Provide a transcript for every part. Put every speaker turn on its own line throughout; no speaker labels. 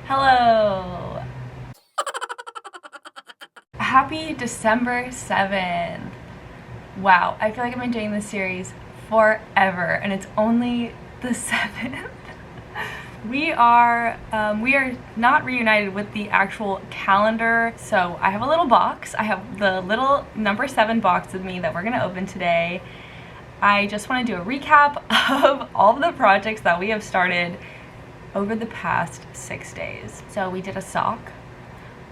Hello! Happy December 7th! Wow, I feel like I've been doing this series forever and it's only the 7th. We are not reunited with the actual calendar, so I have a little box. I have the little number 7 box with me that we're gonna open today. I just want to do a recap of all of the projects that we have started over the past 6 days. So we did a sock,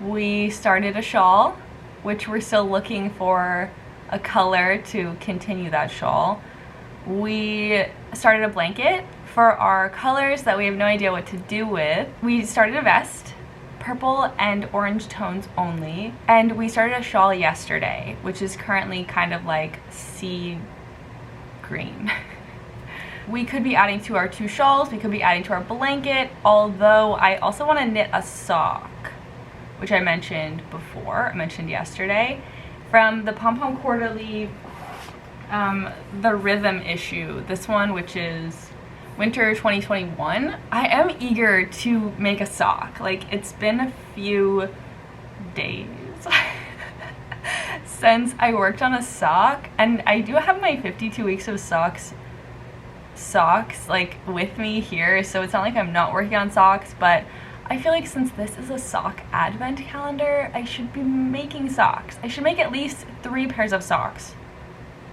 we started a shawl, which we're still looking for a color to continue that shawl. We started a blanket for our colors that we have no idea what to do with. We started a vest, purple and orange tones only, and we started a shawl yesterday, which is currently kind of like sea green. We could be adding to our 2 shawls, we could be adding to our blanket, although I also want to knit a sock, which I mentioned before, I mentioned yesterday, from the Pom Pom Quarterly, the Rhythm issue, this one, which is Winter 2021. I am eager to make a sock. Like, it's been a few days since I worked on a sock, and I do have my 52 weeks of socks like with me here, so it's not like I'm not working on socks, but I feel like since this is a sock advent calendar, I should be making socks. I should make at least 3 pairs of socks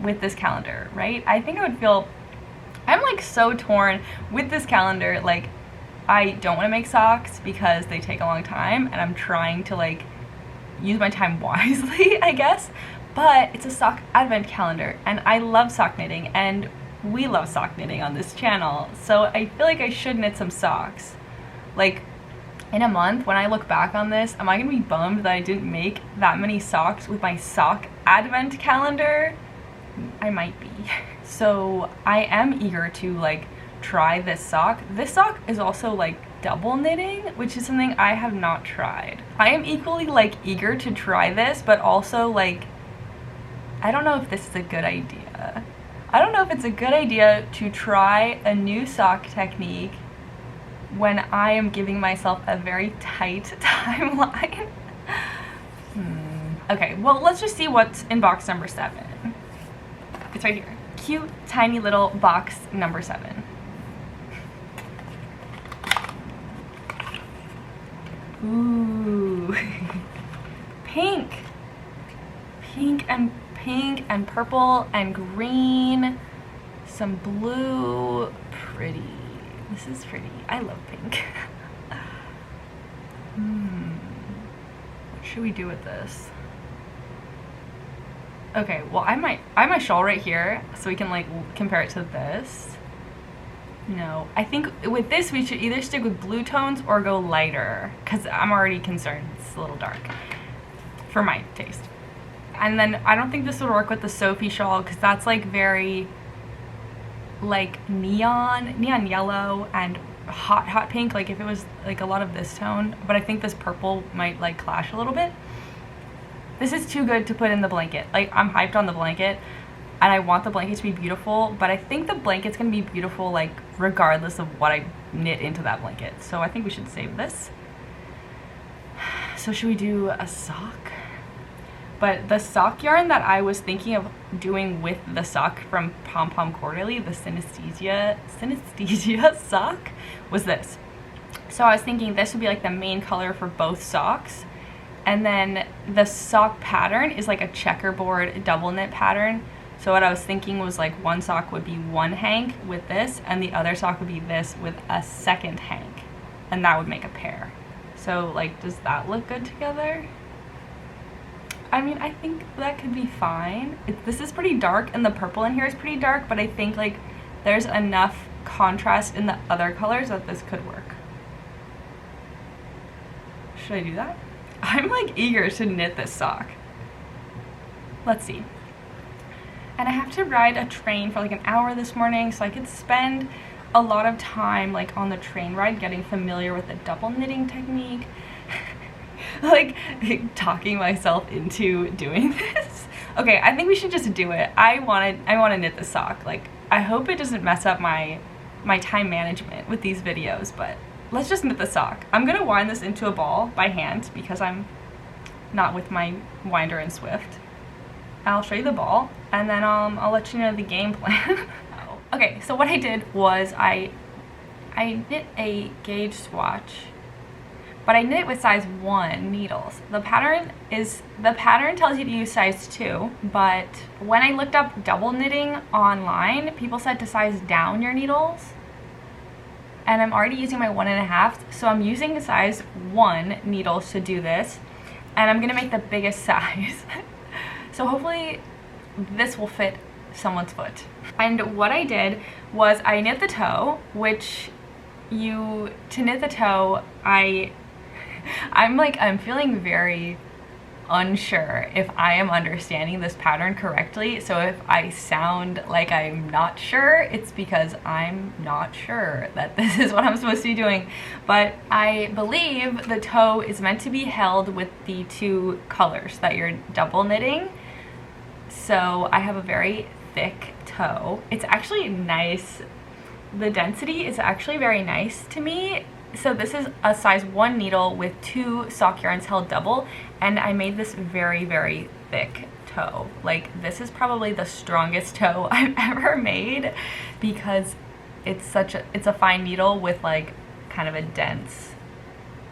with this calendar, right? I think I would feel, I'm like so torn with this calendar. Like, I don't want to make socks because they take a long time and I'm trying to like use my time wisely, I guess, but it's a sock advent calendar and I love sock knitting and we love sock knitting on this channel, so I feel like I should knit some socks. Like, in a month, when I look back on this, am I gonna be bummed that I didn't make that many socks with my sock advent calendar? I might be. So I am eager to like try this sock. This sock is also like double knitting, which is something I have not tried. I am equally like eager to try this, but also like, I don't know if this is a good idea. I don't know if it's a good idea to try a new sock technique when I am giving myself a very tight timeline. Okay, well, let's just see what's in box number 7. It's right here. Cute, tiny little box number 7. Ooh. Pink and purple and green, some blue. Pretty. This is pretty. I love pink. What should we do with this? Okay, well, I have my shawl right here, so we can like compare it to this. No, I think with this we should either stick with blue tones or go lighter, because I'm already concerned it's a little dark for my taste. And then I don't think this would work with the Sophie shawl because that's like very like neon yellow and hot pink, like if it was like a lot of this tone, but I think this purple might like clash a little bit. This is too good to put in the blanket. Like, I'm hyped on the blanket and I want the blanket to be beautiful, but I think the blanket's gonna be beautiful like regardless of what I knit into that blanket. So I think we should save this. So should we do a sock? But the sock yarn that I was thinking of doing with the sock from Pom Pom Quarterly, the Synesthesia sock, was this. So I was thinking this would be like the main color for both socks. And then the sock pattern is like a checkerboard double knit pattern. So what I was thinking was like one sock would be one hank with this, and the other sock would be this with a second hank. And that would make a pair. So like, does that look good together? I mean, I think that could be fine. This is pretty dark and the purple in here is pretty dark, but I think like there's enough contrast in the other colors that this could work. Should I do that? I'm like eager to knit this sock. Let's see. And I have to ride a train for like an hour this morning, so I could spend a lot of time like on the train ride getting familiar with the double knitting technique. Like talking myself into doing this. Okay, I think we should just do it. I want to knit the sock. Like, I hope it doesn't mess up my time management with these videos, but let's just knit the sock. I'm gonna wind this into a ball by hand because I'm not with my winder and Swift. I'll show you the ball, and then I'll let you know the game plan. Okay, so what I did was I knit a gauge swatch, but I knit it with size 1 needles. The pattern tells you to use size 2, but when I looked up double knitting online, people said to size down your needles. And I'm already using my 1.5, so I'm using size 1 needles to do this, and I'm gonna make the biggest size. So hopefully this will fit someone's foot. And what I did was I knit the toe, to knit the toe, I'm feeling very unsure if I am understanding this pattern correctly. So if I sound like I'm not sure, it's because I'm not sure that this is what I'm supposed to be doing. But I believe the toe is meant to be held with the 2 colors that you're double knitting. So I have a very thick toe. It's actually nice. The density is actually very nice to me. So this is a size 1 needle with 2 sock yarns held double, and I made this very, very thick toe. Like, this is probably the strongest toe I've ever made because it's a fine needle with like kind of a dense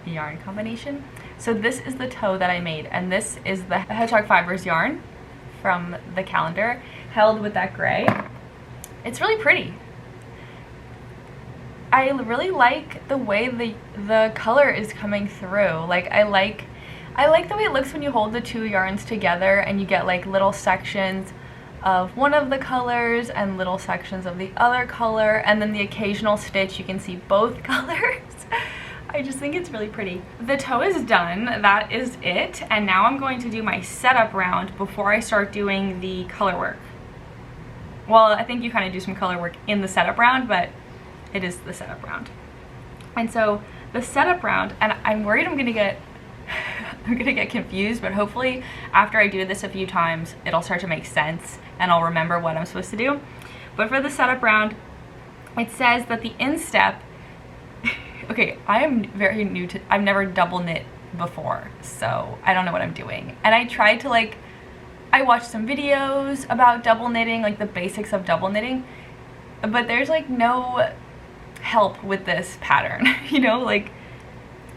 yarn combination. So this is the toe that I made, and this is the Hedgehog Fibers yarn from the calendar held with that gray. It's really pretty. I really like the way the color is coming through. Like, I like the way it looks when you hold the 2 yarns together and you get like little sections of one of the colors and little sections of the other color, and then the occasional stitch you can see both colors. I just think it's really pretty. The toe is done, that is it, and now I'm going to do my setup round before I start doing the color work. Well, I think you kind of do some color work in the setup round, but it is the setup round. And so the setup round, and I'm worried I'm gonna get confused, but hopefully after I do this a few times, it'll start to make sense and I'll remember what I'm supposed to do. But for the setup round, it says that the instep, okay, I am very new to, I've never double knit before, so I don't know what I'm doing. And I tried to I watched some videos about double knitting, like the basics of double knitting, but there's like no help with this pattern, you know, like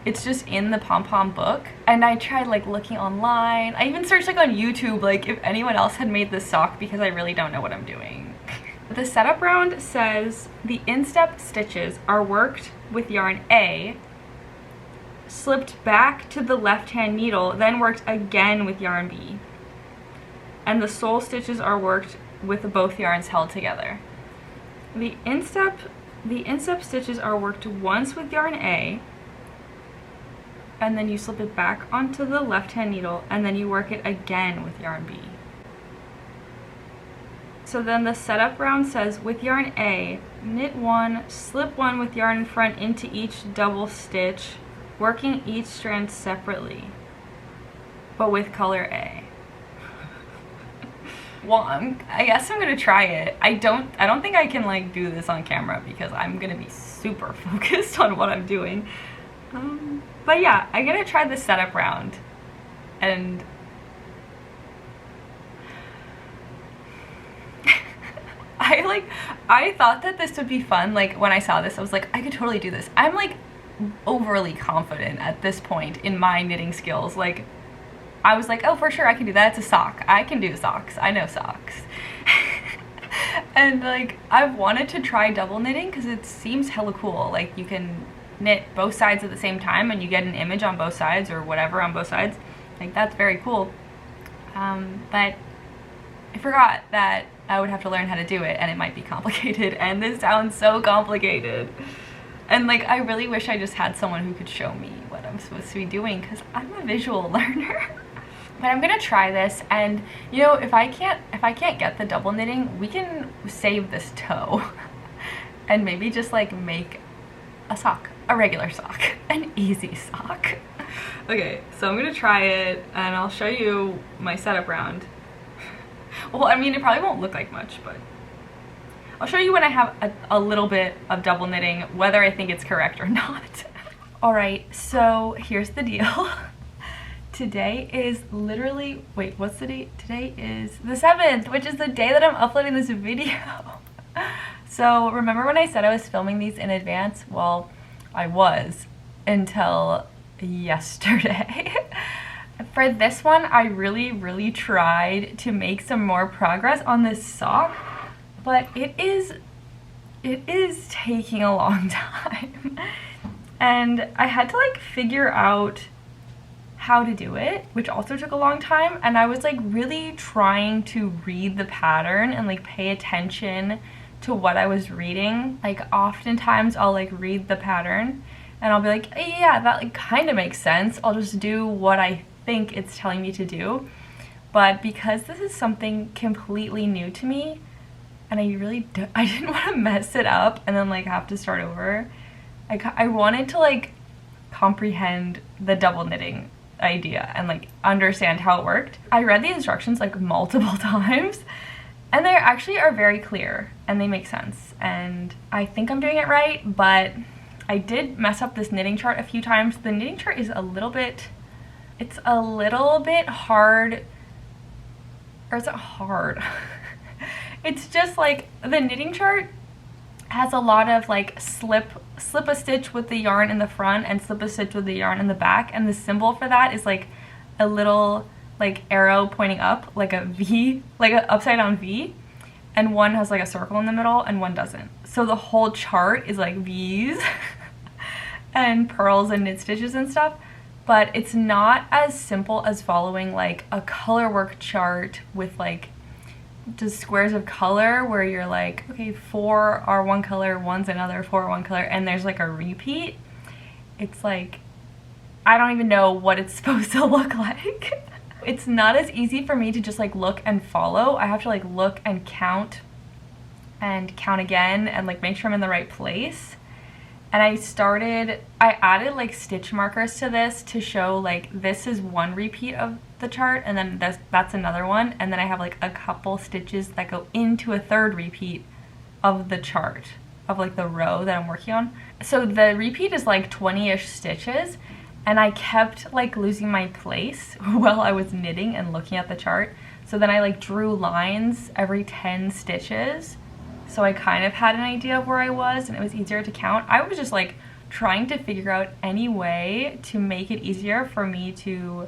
it's just in the pom-pom book. And I tried like looking online. I even searched like on YouTube, like if anyone else had made this sock, because I really don't know what I'm doing. The setup round says the instep stitches are worked with yarn A, slipped back to the left-hand needle, then worked again with yarn B. And the sole stitches are worked with both yarns held together. The instep stitches are worked once with yarn A, and then you slip it back onto the left-hand needle, and then you work it again with yarn B. So then the setup round says, with yarn A, knit 1, slip 1 with yarn in front into each double stitch, working each strand separately, but with color A. Well, I guess I'm gonna try it. I don't think I can like do this on camera because I'm gonna be super focused on what I'm doing. But yeah, I'm gonna try the setup round, and I thought that this would be fun. Like when I saw this, I was like, I could totally do this. I'm like overly confident at this point in my knitting skills. Like, I was like, oh, for sure I can do that. It's a sock. I can do socks. I know socks. And like, I've wanted to try double knitting because it seems hella cool. Like, you can knit both sides at the same time and you get an image on both sides or whatever on both sides. Like, that's very cool. But I forgot that I would have to learn how to do it, and it might be complicated, and this sounds so complicated. And like, I really wish I just had someone who could show me what I'm supposed to be doing, because I'm a visual learner. But I'm gonna try this, and you know, if I can't get the double knitting, we can save this toe and maybe just like make a sock, a regular sock, an easy sock. Okay, so I'm gonna try it and I'll show you my setup round. Well, I mean, it probably won't look like much, but I'll show you when I have a little bit of double knitting, whether I think it's correct or not. Alright, so here's the deal. Today is literally, wait, what's the date? Today is the 7th, which is the day that I'm uploading this video. So remember when I said I was filming these in advance? Well, I was until yesterday. For this one, I really tried to make some more progress on this sock, but it is taking a long time. And I had to like figure out how to do it, which also took a long time. And I was like really trying to read the pattern and like pay attention to what I was reading. Like oftentimes I'll like read the pattern and I'll be like, yeah, that like kind of makes sense. I'll just do what I think it's telling me to do. But because this is something completely new to me, and I didn't want to mess it up and then like have to start over. I wanted to like comprehend the double knitting idea and like understand how it worked. I read the instructions like multiple times and they actually are very clear and they make sense, and I think I'm doing it right, but I did mess up this knitting chart a few times. The knitting chart is a little bit hard, or is it hard? It's just like the knitting chart has a lot of like slip a stitch with the yarn in the front and slip a stitch with the yarn in the back, and the symbol for that is like a little like arrow pointing up, like a V, like an upside down V, and one has like a circle in the middle and one doesn't. So the whole chart is like V's and pearls and knit stitches and stuff, but it's not as simple as following like a color work chart with like just squares of color where you're like, okay, 4 are one color, 1's another, 4 are one color, and there's like a repeat. It's like, I don't even know what it's supposed to look like. It's not as easy for me to just like look and follow. I have to like look and count again and like make sure I'm in the right place. And I added like stitch markers to this to show like this is one repeat of the chart, and then that's another one, and then I have like a couple stitches that go into a third repeat of the chart, of like the row that I'm working on. So the repeat is like 20-ish stitches, and I kept like losing my place while I was knitting and looking at the chart. So then I like drew lines every 10 stitches. So I kind of had an idea of where I was and it was easier to count. I was just like trying to figure out any way to make it easier for me to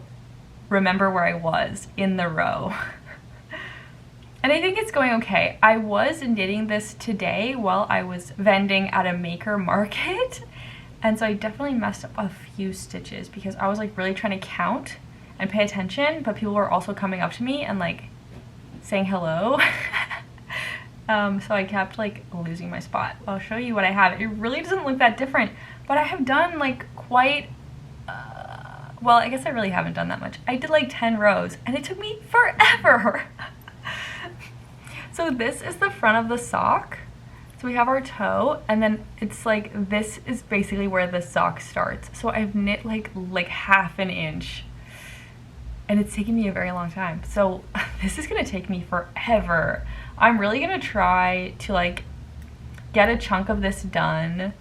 remember where I was in the row. And I think it's going okay. I was knitting this today while I was vending at a maker market. And so I definitely messed up a few stitches because I was like really trying to count and pay attention, but people were also coming up to me and like saying hello. So I kept like losing my spot. I'll show you what I have. It really doesn't look that different, but I have done like quite, well, I guess I really haven't done that much. I did like 10 rows and it took me forever. So this is the front of the sock. So we have our toe, and then it's like, this is basically where the sock starts. So I've knit like half an inch, and it's taken me a very long time. So this is gonna take me forever. I'm really gonna try to like get a chunk of this done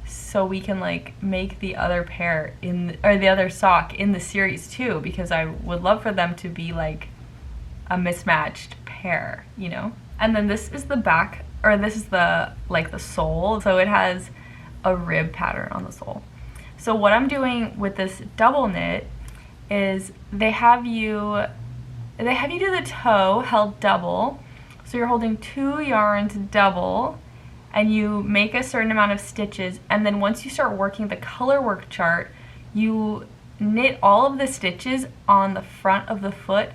so we can like make the other pair or the other sock in the series too, because I would love for them to be like a mismatched pair, you know? And then this is the back, or this is the like the sole. So it has a rib pattern on the sole. So what I'm doing with this double knit is they have you do the toe held double. So you're holding 2 yarns double, and you make a certain amount of stitches, and then once you start working the color work chart, you knit all of the stitches on the front of the foot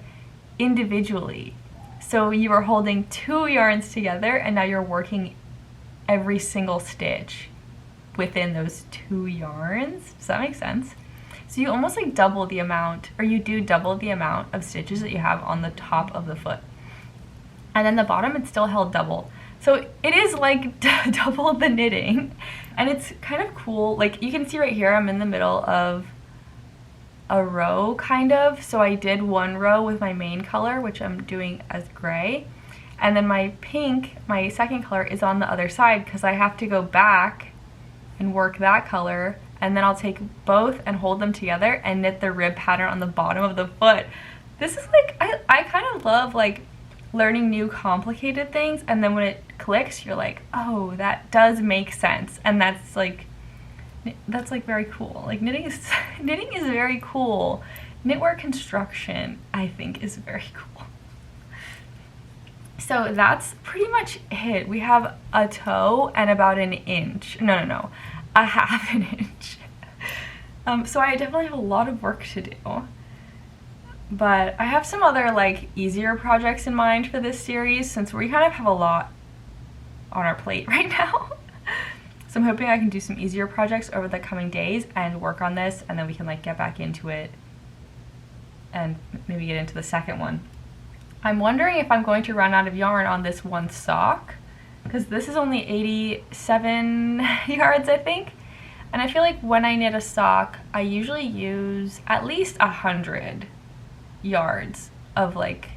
individually. So you are holding 2 yarns together, and now you're working every single stitch within those 2 yarns. Does that make sense? So you almost like double the amount, or you do double the amount of stitches that you have on the top of the foot. And then the bottom, it's still held double. So it is like double the knitting, and it's kind of cool. Like you can see right here, I'm in the middle of a row kind of. So I did one row with my main color, which I'm doing as gray. And then my pink, my second color, is on the other side because I have to go back and work that color and then I'll take both and hold them together and knit the rib pattern on the bottom of the foot. This is like, I kind of love like learning new complicated things, and then when it clicks, you're like, oh, that does make sense. And that's like very cool. Like knitting is very cool. Knitwear construction, I think, is very cool. So that's pretty much it. We have a toe and about an inch. No, a half an inch. So I definitely have a lot of work to do. But I have some other like easier projects in mind for this series, since we kind of have a lot on our plate right now. So I'm hoping I can do some easier projects over the coming days and work on this, and then we can like get back into it and maybe get into the second one. I'm wondering if I'm going to run out of yarn on this one sock, because this is only 87 yards, I think. And I feel like when I knit a sock, I usually use at least 100 yards of like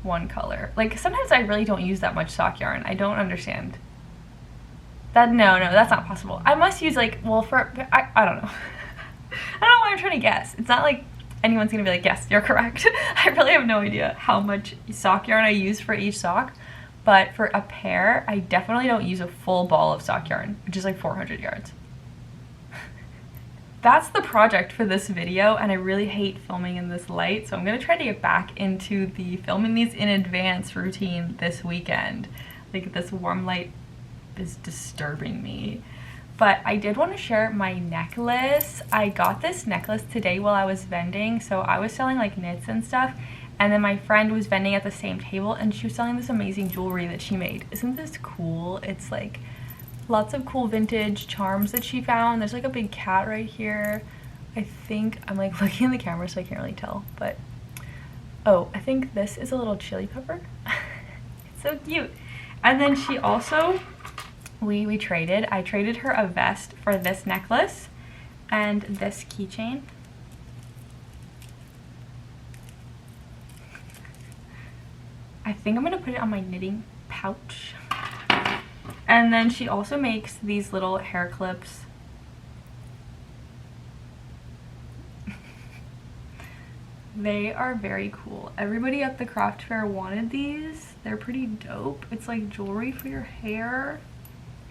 one color. Like sometimes I really don't use that much sock yarn. I don't understand. No, that's not possible. I must use like, well, I don't know. I don't know why I'm trying to guess. It's not like anyone's gonna be like, yes, you're correct. I really have no idea how much sock yarn I use for each sock, but for a pair, I definitely don't use a full ball of sock yarn, which is like 400 yards. That's the project for this video, and I really hate filming in this light, so I'm gonna try to get back into the filming these in advance routine this weekend. Like this warm light is disturbing me. But I did want to share my necklace. I got this necklace today while I was vending. So I was selling like knits and stuff, and then my friend was vending at the same table, and she was selling this amazing jewelry that she made. Isn't this cool? It's like lots of cool vintage charms that she found. There's like a big cat right here. I think I'm like looking in the camera so I can't really tell, but oh, I think this is a little chili pepper. It's so cute. And then she also, we traded. I traded her a vest for this necklace and this keychain. I think I'm gonna put it on my knitting pouch. And then she also makes these little hair clips. They are very cool. Everybody at the craft fair wanted these. They're pretty dope. It's like jewelry for your hair.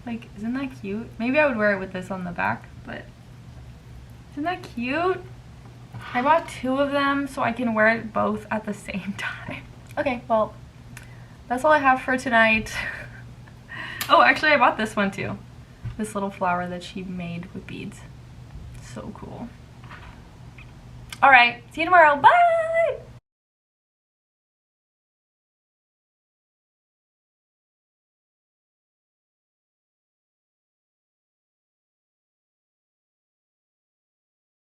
Like, isn't that cute? Maybe I would wear it with this on the back, but isn't that cute? I bought 2 of them so I can wear it both at the same time. Okay, well, that's all I have for tonight. Oh, actually I bought this one too. This little flower that she made with beads. So cool. All right, see you tomorrow. Bye!